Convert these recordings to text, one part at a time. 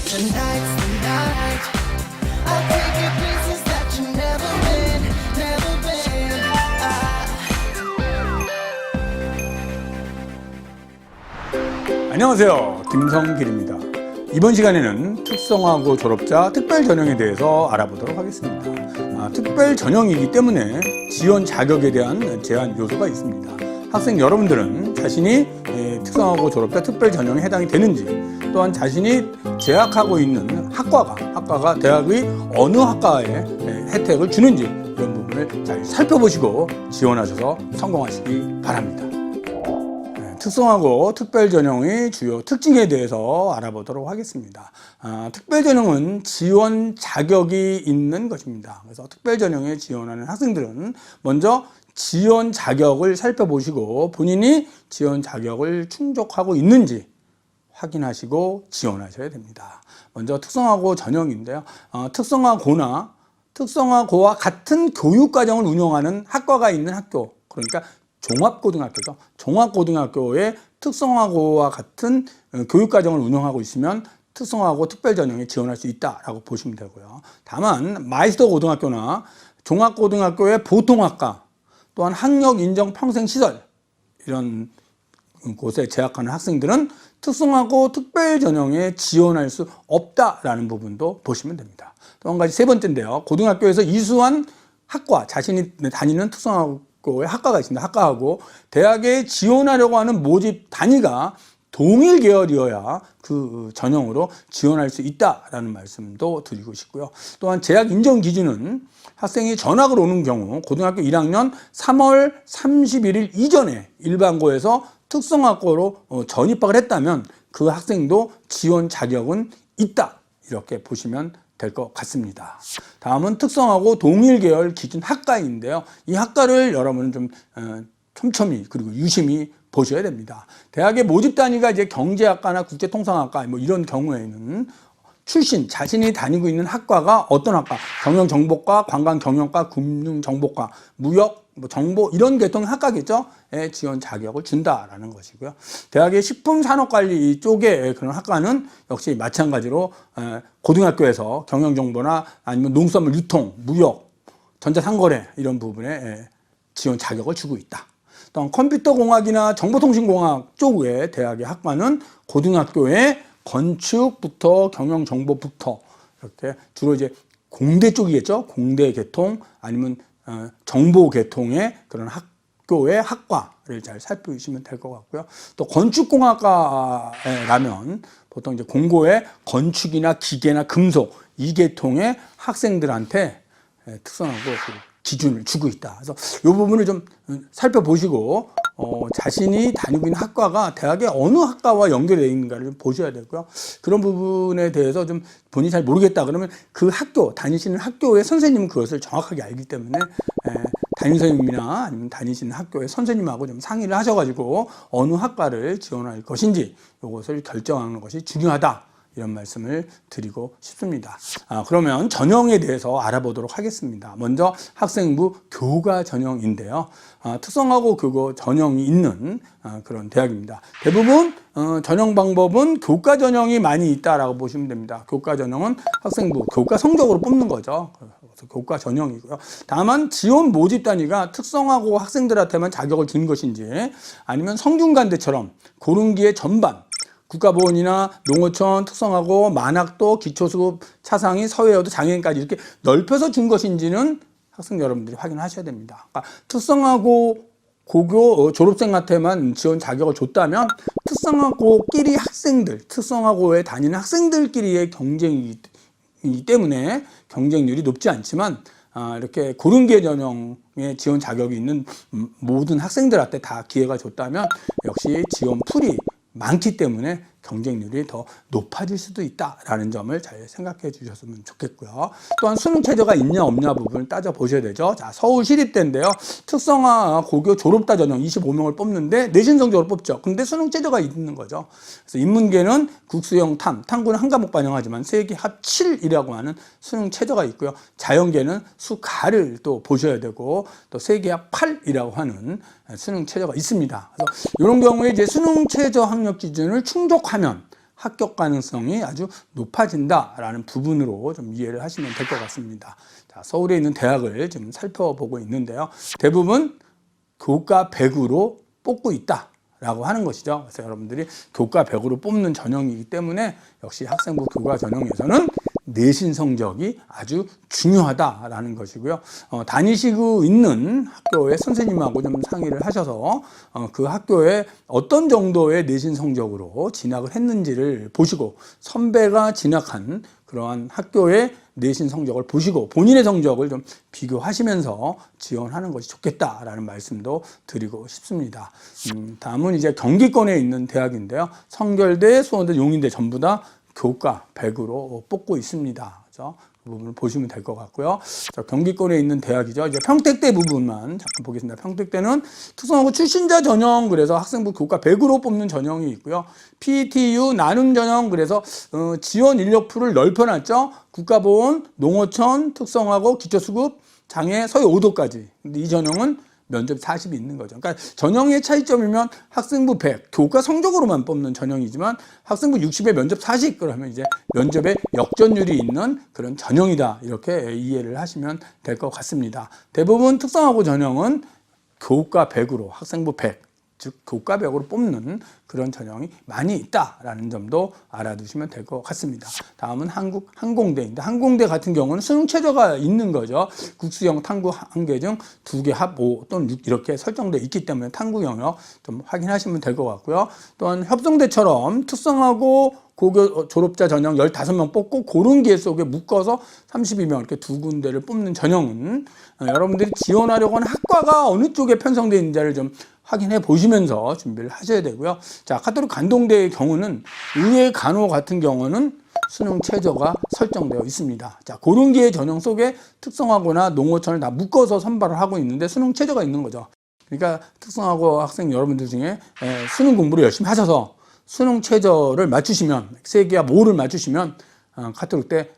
Tonight's the night. I'll take you places that you've never been, never been. 안녕하세요, 김성길입니다. 이번 시간에는 특성화고 졸업자 특별 전형에 대해서 알아보도록 하겠습니다. 특별 전형이기 때문에 지원 자격에 대한 제한 요소가 있습니다. 학생 여러분들은 자신이 특성화고 졸업자 특별 전형에 해당이 되는지, 또한 자신이 재학하고 있는 학과가 대학의 어느 학과에 혜택을 주는지 이런 부분을 잘 살펴보시고 지원하셔서 성공하시기 바랍니다. 특성화고 특별전형의 주요 특징에 대해서 알아보도록 하겠습니다. 특별전형은 지원 자격이 있는 것입니다. 그래서 특별전형에 지원하는 학생들은 먼저 지원 자격을 살펴보시고 본인이 지원 자격을 충족하고 있는지 확인하시고 지원하셔야 됩니다. 먼저 특성화고 전형인데요. 특성화고와 같은 교육과정을 운영하는 학과가 있는 학교, 그러니까 종합고등학교죠. 종합고등학교에 특성화고와 같은 교육과정을 운영하고 있으면 특성화고 특별전형에 지원할 수 있다라고 보시면 되고요. 다만 마이스터 고등학교나 종합고등학교의 보통학과, 또한 학력인정평생시설 이런 곳에 재학하는 학생들은 특성화고 특별전형에 지원할 수 없다라는 부분도 보시면 됩니다. 또 한 가지 세 번째인데요. 고등학교에서 이수한 학과, 자신이 다니는 특성화고의 학과가 있습니다. 학과하고 대학에 지원하려고 하는 모집 단위가 동일 계열이어야 그 전형으로 지원할 수 있다라는 말씀도 드리고 싶고요. 또한 재학 인정 기준은 학생이 전학을 오는 경우 고등학교 1학년 3월 31일 이전에 일반고에서 특성화고로 전입학을 했다면 그 학생도 지원 자격은 있다, 이렇게 보시면 될 것 같습니다. 다음은 특성화고 동일 계열 기준 학과인데요. 이 학과를 여러분은 좀 촘촘히 그리고 유심히 보셔야 됩니다. 대학의 모집 단위가 이제 경제학과나 국제통상학과 뭐 이런 경우에는 자신이 다니고 있는 학과가 어떤 학과, 경영정보과, 관광경영과, 금융정보과, 무역, 정보 이런 계통의 학과겠죠. 에 지원 자격을 준다라는 것이고요. 대학의 식품산업관리 쪽의 그런 학과는 역시 마찬가지로 고등학교에서 경영정보나 아니면 농수산물 유통, 무역, 전자상거래 이런 부분에 지원 자격을 주고 있다. 또한 컴퓨터공학이나 정보통신공학 쪽의 대학의 학과는 고등학교에 건축부터 경영정보부터 이렇게 주로 이제 공대 쪽이겠죠. 공대 계통 아니면 정보 계통의 그런 학교의 학과를 잘 살펴보시면 될 것 같고요. 또 건축공학과라면 보통 이제 공고에 건축이나 기계나 금속 이 계통의 학생들한테 특성화고 기준을 주고 있다. 그래서 이 부분을 좀 살펴보시고 자신이 다니고 있는 학과가 대학의 어느 학과와 연결되어 있는가를 좀 보셔야 되고요. 그런 부분에 대해서 좀 본인이 잘 모르겠다 그러면 그 학교, 다니시는 학교의 선생님은 그것을 정확하게 알기 때문에 담임선생님이나 아니면 다니시는 학교의 선생님하고 좀 상의를 하셔가지고 어느 학과를 지원할 것인지 이것을 결정하는 것이 중요하다. 이런 말씀을 드리고 싶습니다. 그러면 전형에 대해서 알아보도록 하겠습니다. 먼저 학생부 교과 전형인데요. 특성화고 교과 전형이 있는 그런 대학입니다. 대부분 전형 방법은 교과 전형이 많이 있다라고 보시면 됩니다. 교과 전형은 학생부 교과 성적으로 뽑는 거죠. 그래서 교과 전형이고요. 다만 지원 모집 단위가 특성화고 학생들한테만 자격을 준 것인지 아니면 성균관대처럼 고른기의 전반 국가보훈이나 농어촌 특성화고 만학도 기초수급 차상위 서해여도 장애인까지 이렇게 넓혀서 준 것인지는 학생 여러분들이 확인하셔야 됩니다. 그러니까 특성화고 고교 졸업생한테만 지원 자격을 줬다면 특성화고끼리 특성화고에 다니는 학생들끼리의 경쟁이기 때문에 경쟁률이 높지 않지만 이렇게 고른기회 전형에 지원 자격이 있는 모든 학생들한테 다 기회가 줬다면 역시 지원 풀이 많기 때문에 경쟁률이 더 높아질 수도 있다라는 점을 잘 생각해 주셨으면 좋겠고요. 또한 수능 최저가 있냐 없냐 부분을 따져보셔야 되죠. 자, 서울시립대인데요. 특성화 고교 졸업자 전형 25명을 뽑는데 내신 성적으로 뽑죠. 근데 수능 최저가 있는 거죠. 그래서 인문계는 국수형 탐구는 한 과목 반영하지만 세계 합 7이라고 하는 수능 최저가 있고요. 자연계는 수가를 또 보셔야 되고 또 세계 합 8이라고 하는 수능 최저가 있습니다. 그래서 이런 경우에 이제 수능 최저 학력 기준을 충족하면 합격 가능성이 아주 높아진다라는 부분으로 좀 이해를 하시면 될 것 같습니다. 자, 서울에 있는 대학을 좀 살펴보고 있는데요. 대부분 교과 100으로 뽑고 있다라고 하는 것이죠. 그래서 여러분들이 교과 100으로 뽑는 전형이기 때문에 역시 학생부 교과 전형에서는 내신 성적이 아주 중요하다라는 것이고요. 다니시고 있는 학교의 선생님하고 좀 상의를 하셔서 그 학교에 어떤 정도의 내신 성적으로 진학을 했는지를 보시고 선배가 진학한 그러한 학교의 내신 성적을 보시고 본인의 성적을 좀 비교하시면서 지원하는 것이 좋겠다라는 말씀도 드리고 싶습니다. 다음은 이제 경기권에 있는 대학인데요. 성결대, 수원대, 용인대 전부 다 교과 100으로 뽑고 있습니다. 그래서 그 부분을 보시면 될 것 같고요. 자, 경기권에 있는 대학이죠. 이제 평택대 부분만 잠깐 보겠습니다. 평택대는 특성화고 출신자 전형, 그래서 학생부 교과 100으로 뽑는 전형이 있고요. PTU 나눔 전형, 그래서 지원 인력풀을 넓혀놨죠. 국가보훈, 농어촌, 특성화고, 기초수급, 장애, 서해 5도까지. 근데 이 전형은 면접 40이 있는 거죠. 그러니까 전형의 차이점이면 학생부 100, 교과 성적으로만 뽑는 전형이지만 학생부 60에 면접 40, 그러면 이제 면접에 역전율이 있는 그런 전형이다. 이렇게 이해를 하시면 될 것 같습니다. 대부분 특성화고 전형은 교과 100으로 학생부 100, 즉 교과 100으로 뽑는 그런 전형이 많이 있다라는 점도 알아두시면 될 것 같습니다. 다음은 한국 항공대인데, 항공대 같은 경우는 수능 최저가 있는 거죠. 국수형 탐구 한계중 2개 합 5 또는 6 이렇게 설정되어 있기 때문에 탐구 영역 좀 확인하시면 될 것 같고요. 또한 협성대처럼 특성하고 고교 졸업자 전형 15명 뽑고 고른 개 속에 묶어서 32명 이렇게 두 군데를 뽑는 전형은 여러분들이 지원하려고 하는 학과가 어느 쪽에 편성되어 있는지를 좀 확인해 보시면서 준비를 하셔야 되고요. 자, 카톨릭 관동대의 경우는 의회 간호 같은 경우는 수능 최저가 설정되어 있습니다. 자, 고른 개 전형 속에 특성화고나 농어촌을 다 묶어서 선발을 하고 있는데 수능 최저가 있는 거죠. 그러니까 특성화고 학생 여러분들 중에 수능 공부를 열심히 하셔서 수능 최저를 맞추시면, 3개와 5를 맞추시면 카톨릭대,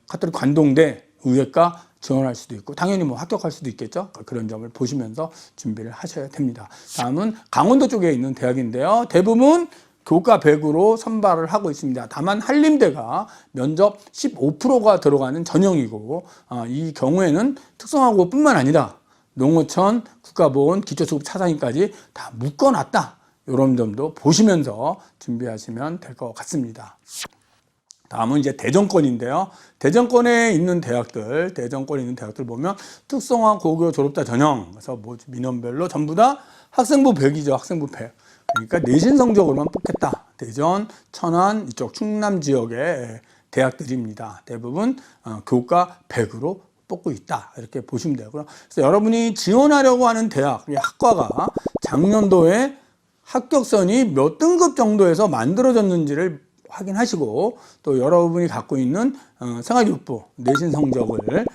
카톨릭 관동대 의회과 지원할 수도 있고 당연히 뭐 합격할 수도 있겠죠. 그런 점을 보시면서 준비를 하셔야 됩니다. 다음은 강원도 쪽에 있는 대학인데요. 대부분 교과 100으로 선발을 하고 있습니다. 다만 한림대가 면접 15%가 들어가는 전형이고 이 경우에는 특성화고뿐만 아니라 농어촌, 국가보훈, 기초수급 차상위까지 다 묶어놨다. 이런 점도 보시면서 준비하시면 될 것 같습니다. 다음은 이제 대전권인데요. 대전권에 있는 대학들 보면 특성화 고교 졸업자 전형, 그래서 뭐 민원별로 전부 다 학생부 100이죠. 학생부 100. 그러니까 내신 성적으로만 뽑겠다. 대전, 천안, 이쪽 충남 지역의 대학들입니다. 대부분 교과 100으로 뽑고 있다. 이렇게 보시면 되고요. 그래서 여러분이 지원하려고 하는 대학, 학과가 작년도에 합격선이 몇 등급 정도에서 만들어졌는지를 확인하시고 또 여러분이 갖고 있는 생활교육부 내신 성적을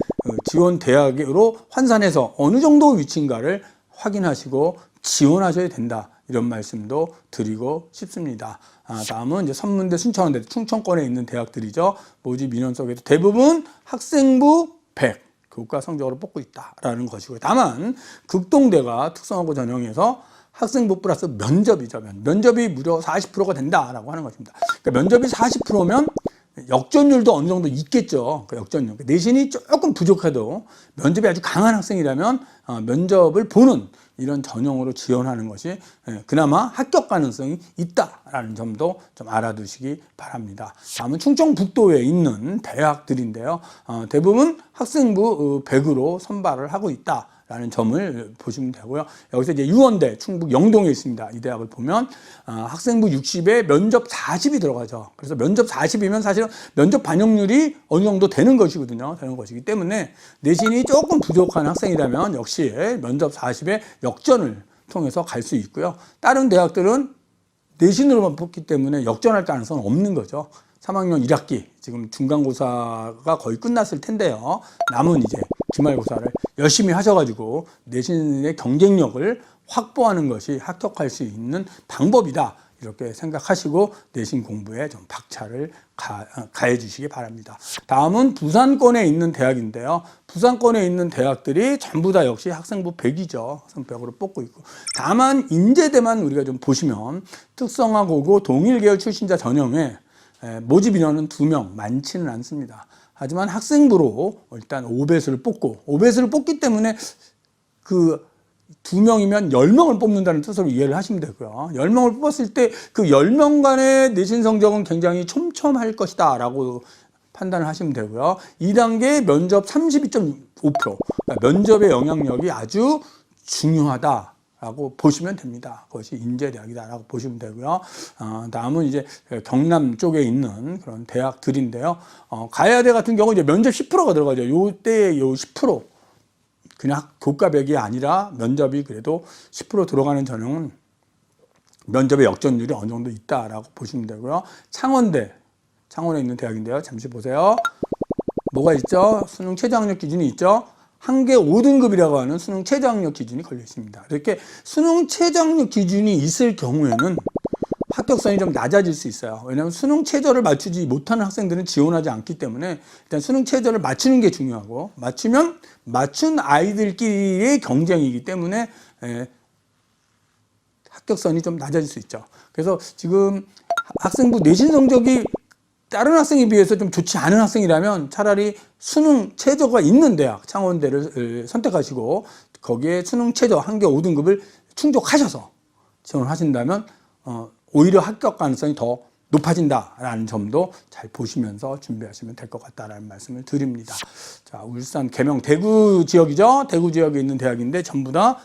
지원 대학으로 환산해서 어느 정도 위치인가를 확인하시고 지원하셔야 된다. 이런 말씀도 드리고 싶습니다. 다음은 이제 선문대, 순천대, 충청권에 있는 대학들이죠. 모집 인원 속에도 대부분 학생부 100 교과 성적으로 뽑고 있다라는 것이고요. 다만 극동대가 특성화고 전형에서 학생부 플러스 면접이죠. 면접이 무려 40%가 된다라고 하는 것입니다. 그러니까 면접이 40%면 역전율도 어느 정도 있겠죠. 그 역전율. 내신이 조금 부족해도 면접이 아주 강한 학생이라면 면접을 보는 이런 전형으로 지원하는 것이 그나마 합격 가능성이 있다라는 점도 좀 알아두시기 바랍니다. 다음은 충청북도에 있는 대학들인데요. 대부분 학생부 100으로 선발을 하고 있다. 라는 점을 보시면 되고요. 여기서 이제 유원대, 충북 영동에 있습니다. 이 대학을 보면 학생부 60에 면접 40이 들어가죠. 그래서 면접 40이면 사실은 면접 반영률이 어느 정도 되는 것이거든요. 되는 것이기 때문에 내신이 조금 부족한 학생이라면 역시 면접 40에 역전을 통해서 갈 수 있고요. 다른 대학들은 내신으로만 뽑기 때문에 역전할 가능성은 없는 거죠. 3학년 1학기, 지금 중간고사가 거의 끝났을 텐데요. 남은 이제 기말고사를 열심히 하셔가지고 내신의 경쟁력을 확보하는 것이 합격할 수 있는 방법이다. 이렇게 생각하시고 내신 공부에 좀 박차를 가해 주시기 바랍니다. 다음은 부산권에 있는 대학인데요. 부산권에 있는 대학들이 전부 다 역시 학생부 100이죠. 학생부 100으로 뽑고 있고. 다만 인제대만 우리가 좀 보시면 특성화고고 동일계열 출신자 전형에 모집 인원은 2명, 많지는 않습니다. 하지만 학생부로 일단 5배수를 뽑고, 5배수를 뽑기 때문에 그 2명이면 10명을 뽑는다는 뜻으로 이해를 하시면 되고요. 10명을 뽑았을 때 그 10명간의 내신 성적은 굉장히 촘촘할 것이다 라고 판단을 하시면 되고요. 2단계 면접 32.5%, 그러니까 면접의 영향력이 아주 중요하다라고 보시면 됩니다. 그것이 인제대학이다라고 보시면 되고요. 다음은 이제 경남 쪽에 있는 그런 대학들인데요. 가야대 같은 경우 이제 면접 10%가 들어가죠. 요때 요 10%. 그냥 교과백이 아니라 면접이 그래도 10% 들어가는 전형은 면접의 역전율이 어느 정도 있다라고 보시면 되고요. 창원에 있는 대학인데요. 잠시 보세요. 뭐가 있죠? 수능 최저학력 기준이 있죠. 한계 5등급이라고 하는 수능 최저학력 기준이 걸려 있습니다. 이렇게 수능 최저학력 기준이 있을 경우에는 합격선이 좀 낮아질 수 있어요. 왜냐하면 수능 최저를 맞추지 못하는 학생들은 지원하지 않기 때문에 일단 수능 최저를 맞추는 게 중요하고, 맞추면 맞춘 아이들끼리의 경쟁이기 때문에 합격선이 좀 낮아질 수 있죠. 그래서 지금 학생부 내신 성적이 다른 학생에 비해서 좀 좋지 않은 학생이라면 차라리 수능 최저가 있는 대학, 창원대를 선택하시고 거기에 수능 최저 한계 5등급을 충족하셔서 지원하신다면 오히려 합격 가능성이 더 높아진다라는 점도 잘 보시면서 준비하시면 될 것 같다라는 말씀을 드립니다. 자, 울산, 계명, 대구 지역이죠. 대구 지역에 있는 대학인데 전부 다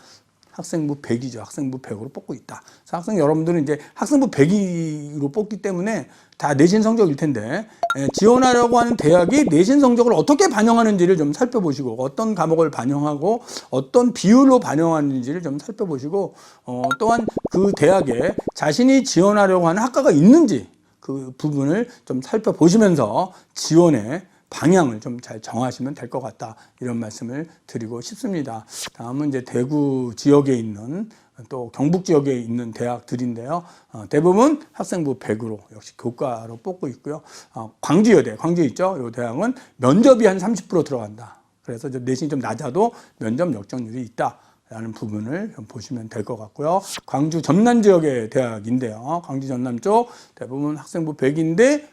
학생부 100이죠. 학생부 100으로 뽑고 있다. 그래서 학생 여러분들은 이제 학생부 100으로 뽑기 때문에 다 내신 성적일 텐데, 지원하려고 하는 대학이 내신 성적을 어떻게 반영하는지를 좀 살펴보시고, 어떤 과목을 반영하고 어떤 비율로 반영하는지를 좀 살펴보시고, 또한 그 대학에 자신이 지원하려고 하는 학과가 있는지 그 부분을 좀 살펴보시면서 지원의 방향을 좀 잘 정하시면 될 것 같다, 이런 말씀을 드리고 싶습니다. 다음은 이제 대구 지역에 있는 또 경북 지역에 있는 대학들인데요. 대부분 학생부 100으로 역시 교과로 뽑고 있고요. 광주여대, 광주 있죠? 이 대학은 면접이 한 30% 들어간다. 그래서 내신이 좀 낮아도 면접 역전율이 있다 라는 부분을 좀 보시면 될 것 같고요. 광주 전남 지역의 대학인데요. 광주 전남 쪽 대부분 학생부 100인데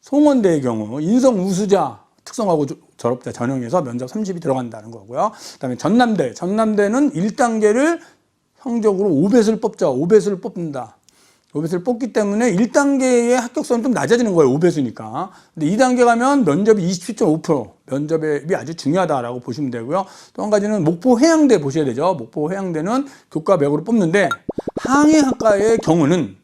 송원대의 경우 인성 우수자 특성화고 졸업자 전형에서 면접 30이 들어간다는 거고요. 그다음에 전남대는 1단계를 성적으로 5배수를 뽑죠. 5배수를 뽑는다. 5배수를 뽑기 때문에 1단계의 합격선은 좀 낮아지는 거예요. 5배수니까. 근데 2단계 가면 면접이 27.5%, 면접이 아주 중요하다라고 보시면 되고요. 또 한 가지는 목포 해양대 보셔야 되죠. 목포 해양대는 교과 100으로 뽑는데 항해학과의 경우는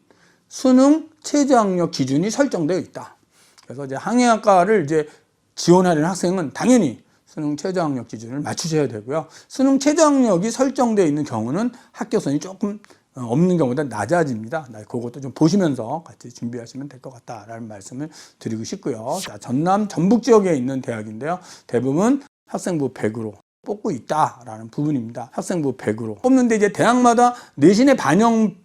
수능 최저학력 기준이 설정되어 있다. 그래서 이제 항해학과를 이제 지원하려는 학생은 당연히 수능 최저학력 기준을 맞추셔야 되고요. 수능 최저학력이 설정되어 있는 경우는 합격선이 조금 없는 경우보다 낮아집니다. 그것도 좀 보시면서 같이 준비하시면 될 것 같다라는 말씀을 드리고 싶고요. 자, 전남 전북 지역에 있는 대학인데요. 대부분 학생부 100으로 뽑고 있다라는 부분입니다. 학생부 100으로 뽑는데 이제 대학마다 내신의 반영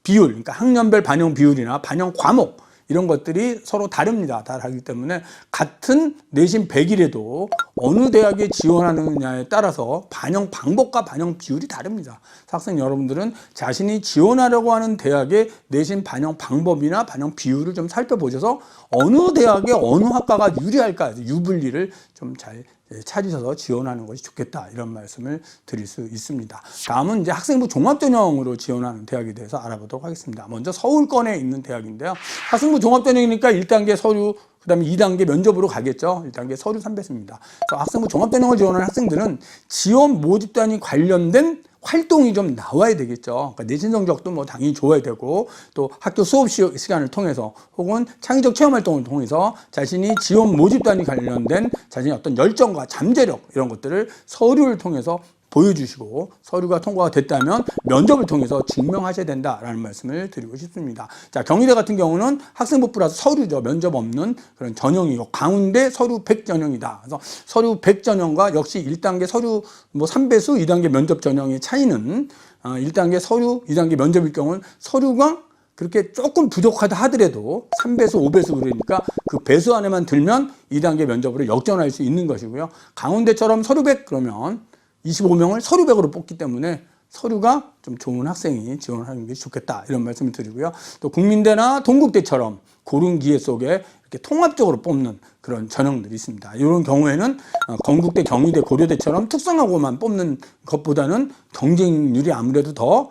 비율, 그러니까 학년별 반영 비율이나 반영 과목 이런 것들이 서로 다릅니다. 다르기 때문에 같은 내신 100이라도 어느 대학에 지원하느냐에 따라서 반영 방법과 반영 비율이 다릅니다. 학생 여러분들은 자신이 지원하려고 하는 대학의 내신 반영 방법이나 반영 비율을 좀 살펴보셔서 어느 대학에 어느 학과가 유리할까, 유불리를 좀 잘 찾으셔서 지원하는 것이 좋겠다, 이런 말씀을 드릴 수 있습니다. 다음은 이제 학생부 종합전형으로 지원하는 대학에 대해서 알아보도록 하겠습니다. 먼저 서울권에 있는 대학인데요. 학생부 종합전형이니까 1단계 서류, 그 다음에 2단계 면접으로 가겠죠. 1단계 서류 3배수입니다. 학생부 종합전형을 지원하는 학생들은 지원 모집단이 관련된 활동이 좀 나와야 되겠죠. 그러니까 내신 성적도 뭐 당연히 좋아야 되고, 또 학교 수업 시간을 통해서 혹은 창의적 체험 활동을 통해서 자신이 지원 모집단이 관련된 자신의 어떤 열정과 잠재력, 이런 것들을 서류를 통해서 보여주시고, 서류가 통과가 됐다면 면접을 통해서 증명하셔야 된다라는 말씀을 드리고 싶습니다. 자, 경희대 같은 경우는 학생부 플러스 서류죠. 면접 없는 그런 전형이고, 강원대 서류 100 전형이다. 그래서 서류 100 전형과 역시 1단계 서류 뭐 3배수, 2단계 면접 전형의 차이는 1단계 서류, 2단계 면접일 경우는 서류가 그렇게 조금 부족하다 하더라도 3배수, 5배수 그러니까 그 배수 안에만 들면 2단계 면접으로 역전할 수 있는 것이고요. 강원대처럼 서류 100 그러면 25명을 서류 100으로 뽑기 때문에 서류가 좀 좋은 학생이 지원하는 게 좋겠다 이런 말씀을 드리고요. 또 국민대나 동국대처럼 고른 기회 속에 이렇게 통합적으로 뽑는 그런 전형들이 있습니다. 이런 경우에는 건국대, 경희대, 고려대처럼 특성화고만 뽑는 것보다는 경쟁률이 아무래도 더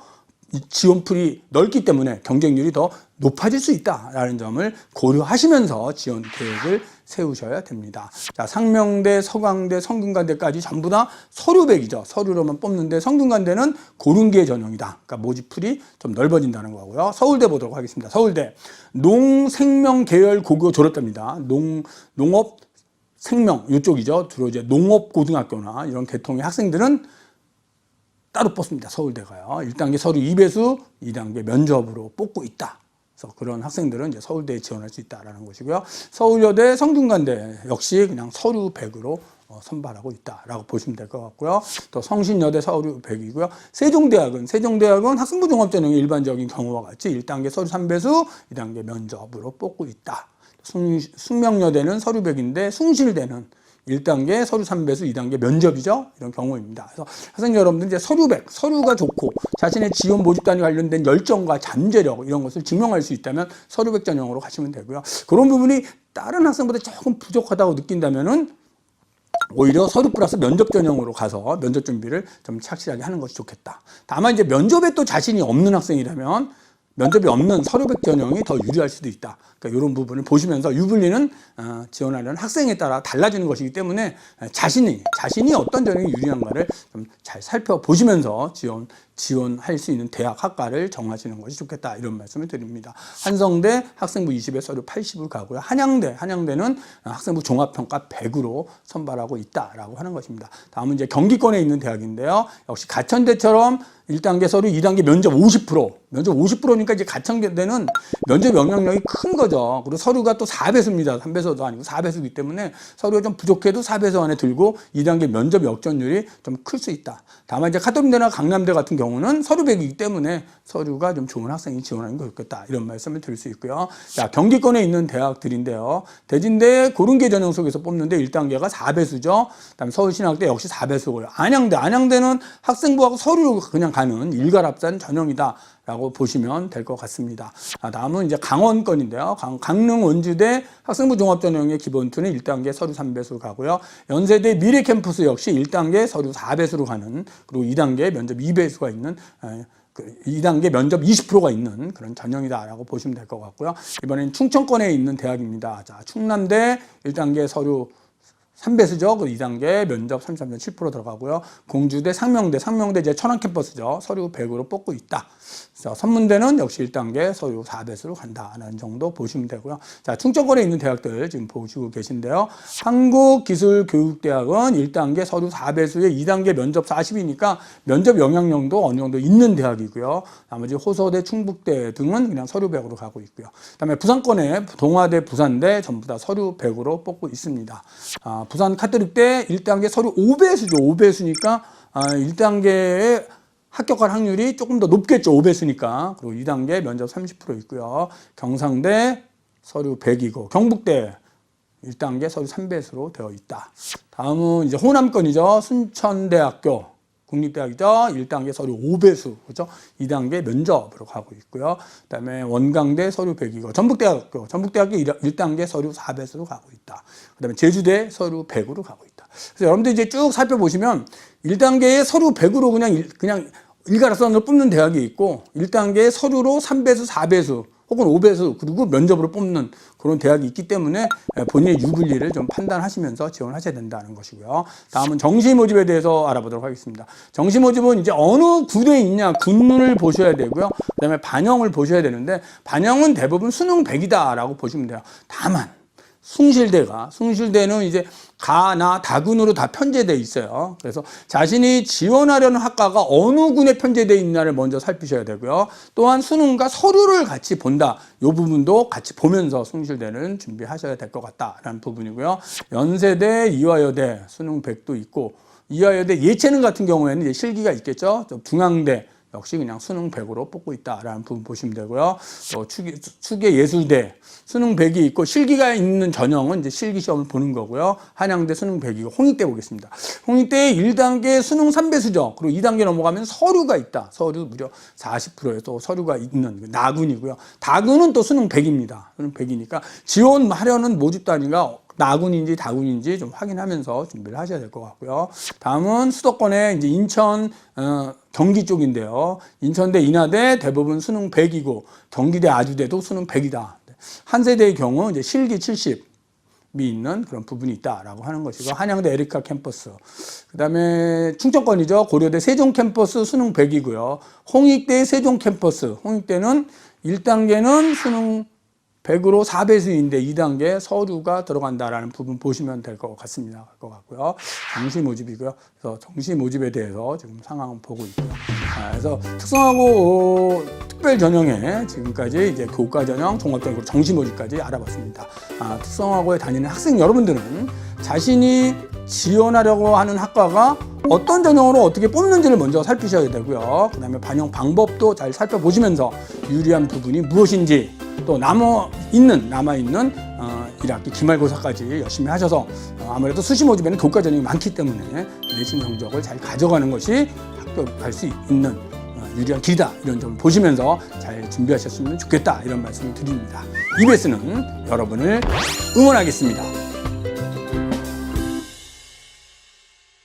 지원풀이 넓기 때문에 경쟁률이 더 높아질 수 있다라는 점을 고려하시면서 지원 계획을 세우셔야 됩니다. 자, 상명대, 서강대, 성균관대까지 전부 다 서류백이죠. 서류로만 뽑는데 성균관대는 고른기회 전형이다. 그러니까 모집풀이 좀 넓어진다는 거고요. 서울대 보도록 하겠습니다. 서울대 농생명 계열 고교 졸업자입니다. 농업 생명 이쪽이죠. 주로 이제 농업고등학교나 이런 계통의 학생들은 따로 뽑습니다. 서울대가요. 1단계 서류 2배수, 2단계 면접으로 뽑고 있다. 그래서 그런 학생들은 이제 서울대에 지원할 수 있다라는 것이고요. 서울여대, 성균관대 역시 그냥 서류 100으로 선발하고 있다라고 보시면 될 것 같고요. 또 성신여대 서류 100이고요. 세종대학은 학생부 종합전형의 일반적인 경우와 같이 1단계 서류 3배수, 2단계 면접으로 뽑고 있다. 숙명여대는 서류 100인데 숭실대는 1단계 서류 3배수, 2단계 면접이죠. 이런 경우입니다. 그래서 학생 여러분들 이제 서류 100, 서류가 좋고 자신의 지원 모집단에 관련된 열정과 잠재력 이런 것을 증명할 수 있다면 서류 100 전형으로 가시면 되고요. 그런 부분이 다른 학생보다 조금 부족하다고 느낀다면은 오히려 서류 플러스 면접 전형으로 가서 면접 준비를 좀 착실하게 하는 것이 좋겠다. 다만 이제 면접에 또 자신이 없는 학생이라면 면접이 없는 서류 100 전형이 더 유리할 수도 있다. 그러니까 이런 부분을 보시면서 유불리는 지원하려는 학생에 따라 달라지는 것이기 때문에 자신이 어떤 전형이 유리한가를 좀 잘 살펴보시면서 지원할 수 있는 대학 학과를 정하시는 것이 좋겠다. 이런 말씀을 드립니다. 한성대 학생부 20에 서류 80을 가고요. 한양대는 학생부 종합평가 100으로 선발하고 있다라고 하는 것입니다. 다음은 이제 경기권에 있는 대학인데요. 역시 가천대처럼 1단계 서류, 2단계 면접 50%. 면접 50%니까 이제 가천대는 면접 영향력이 큰 거죠. 그리고 서류가 또 4배수입니다. 3배수도 아니고 4배수이기 때문에 서류가 좀 부족해도 4배수 안에 들고 2단계 면접 역전율이 좀 클 수 있다. 다만 이제 카톨릭대나 강남대 같은 경우는 서류 100이기 때문에 서류가 좀 좋은 학생이 지원하는 게 좋겠다. 이런 말씀을 드릴 수 있고요. 자, 경기권에 있는 대학들인데요. 대진대 고른기회 전형 속에서 뽑는데 1단계가 4배수죠. 그다음에 서울신학대 역시 4배수고요. 안양대는 학생부하고 서류로 그냥 가는 일괄합산 전형이다. 라고 보시면 될 것 같습니다. 다음은 이제 강원권인데요. 강릉 원주대 학생부 종합전형의 기본투는 1단계 서류 3배수로 가고요. 연세대 미래캠퍼스 역시 1단계 서류 4배수로 가는, 그리고 2단계 면접 2배수가 있는 2단계 면접 20%가 있는 그런 전형이다라고 보시면 될 것 같고요. 이번엔 충청권에 있는 대학입니다. 자, 충남대 1단계 서류 3배수죠. 그 2단계 면접 33.7% 들어가고요. 공주대, 상명대 이제 천안 캠퍼스죠. 서류 100으로 뽑고 있다. 그래서 선문대는 역시 1단계 서류 4배수로 간다는 정도 보시면 되고요. 자, 충청권에 있는 대학들 지금 보시고 계신데요. 한국기술교육대학은 1단계 서류 4배수에 2단계 면접 40이니까 면접 영향력도 어느 정도 있는 대학이고요. 나머지 호서대, 충북대 등은 그냥 서류 100으로 가고 있고요. 그다음에 부산권에 동아대, 부산대 전부 다 서류 100으로 뽑고 있습니다. 부산 카톨릭대 1단계 서류 5배수죠. 5배수니까 1단계에 합격할 확률이 조금 더 높겠죠. 5배수니까. 그리고 2단계 면접 30% 있고요. 경상대 서류 100이고 경북대 1단계 서류 3배수로 되어 있다. 다음은 이제 호남권이죠. 순천대학교 국립대학이죠. 1단계 서류 5배수, 그렇죠? 2단계 면접으로 가고 있고요. 그다음에 원광대 서류 100이고 전북대학교 1단계 서류 4배수로 가고 있다. 그다음에 제주대 서류 100으로 가고 있다. 그래서 여러분들 이제 쭉 살펴보시면 1단계에 서류 100으로 그냥 일괄합산으로 뽑는 대학이 있고 1단계 서류로 3배수, 4배수 혹은 5배수 그리고 면접으로 뽑는 그런 대학이 있기 때문에 본인의 유불리를 좀 판단하시면서 지원하셔야 된다는 것이고요. 다음은 정시 모집에 대해서 알아보도록 하겠습니다. 정시 모집은 이제 어느 군에 있냐 군문을 보셔야 되고요. 그다음에 반영을 보셔야 되는데 반영은 대부분 수능 100이다라고 보시면 돼요. 다만 숭실대는 이제 가나 다군으로 다 편제되어 있어요. 그래서 자신이 지원하려는 학과가 어느 군에 편제되어 있나를 먼저 살피셔야 되고요. 또한 수능과 서류를 같이 본다. 이 부분도 같이 보면서 숭실대는 준비하셔야 될 것 같다라는 부분이고요. 연세대, 이화여대 수능 100도 있고 이화여대 예체능 같은 경우에는 이제 실기가 있겠죠. 중앙대 역시 그냥 수능 100으로 뽑고 있다라는 부분 보시면 되고요. 또 추계 예술대 수능 100이 있고 실기가 있는 전형은 이제 실기 시험을 보는 거고요. 한양대 수능 100이고 홍익대 보겠습니다. 홍익대의 1단계 수능 3배수죠. 그리고 2단계 넘어가면 서류가 있다. 서류 무려 40%의 또 서류가 있는 나군이고요. 다군은 또 수능 100입니다. 수능 100이니까 지원하려는 모집 단위가 나군인지 다군인지 좀 확인하면서 준비를 하셔야 될 것 같고요. 다음은 수도권의 이제 인천, 경기 쪽인데요. 인천대, 인하대 대부분 수능 100이고 경기대, 아주대도 수능 100이다. 한세대의 경우 이제 실기 70이 있는 그런 부분이 있다라고 하는 것이고 한양대 에리카 캠퍼스, 그다음에 충청권이죠. 고려대 세종 캠퍼스 수능 100이고요. 홍익대 세종 캠퍼스, 홍익대는 1단계는 수능 100으로 4배수인데 2단계 서류가 들어간다라는 부분 보시면 될 것 같습니다. 것 같고요. 정시 모집이고요. 그래서 정시 모집에 대해서 지금 상황을 보고 있고요. 그래서 특성화고 특별 전형에 지금까지 이제 교과 전형, 종합 전형, 정시 모집까지 알아봤습니다. 특성화고에 다니는 학생 여러분들은 자신이 지원하려고 하는 학과가 어떤 전형으로 어떻게 뽑는지를 먼저 살피셔야 되고요. 그다음에 반영 방법도 잘 살펴보시면서 유리한 부분이 무엇인지 또 남아있는 1학기 기말고사까지 열심히 하셔서 아무래도 수시 모집에는 교과 전형이 많기 때문에 내신 성적을 잘 가져가는 것이 합격할 수 있는 유리한 길이다. 이런 점을 보시면서 잘 준비하셨으면 좋겠다. 이런 말씀을 드립니다. EBS는 여러분을 응원하겠습니다.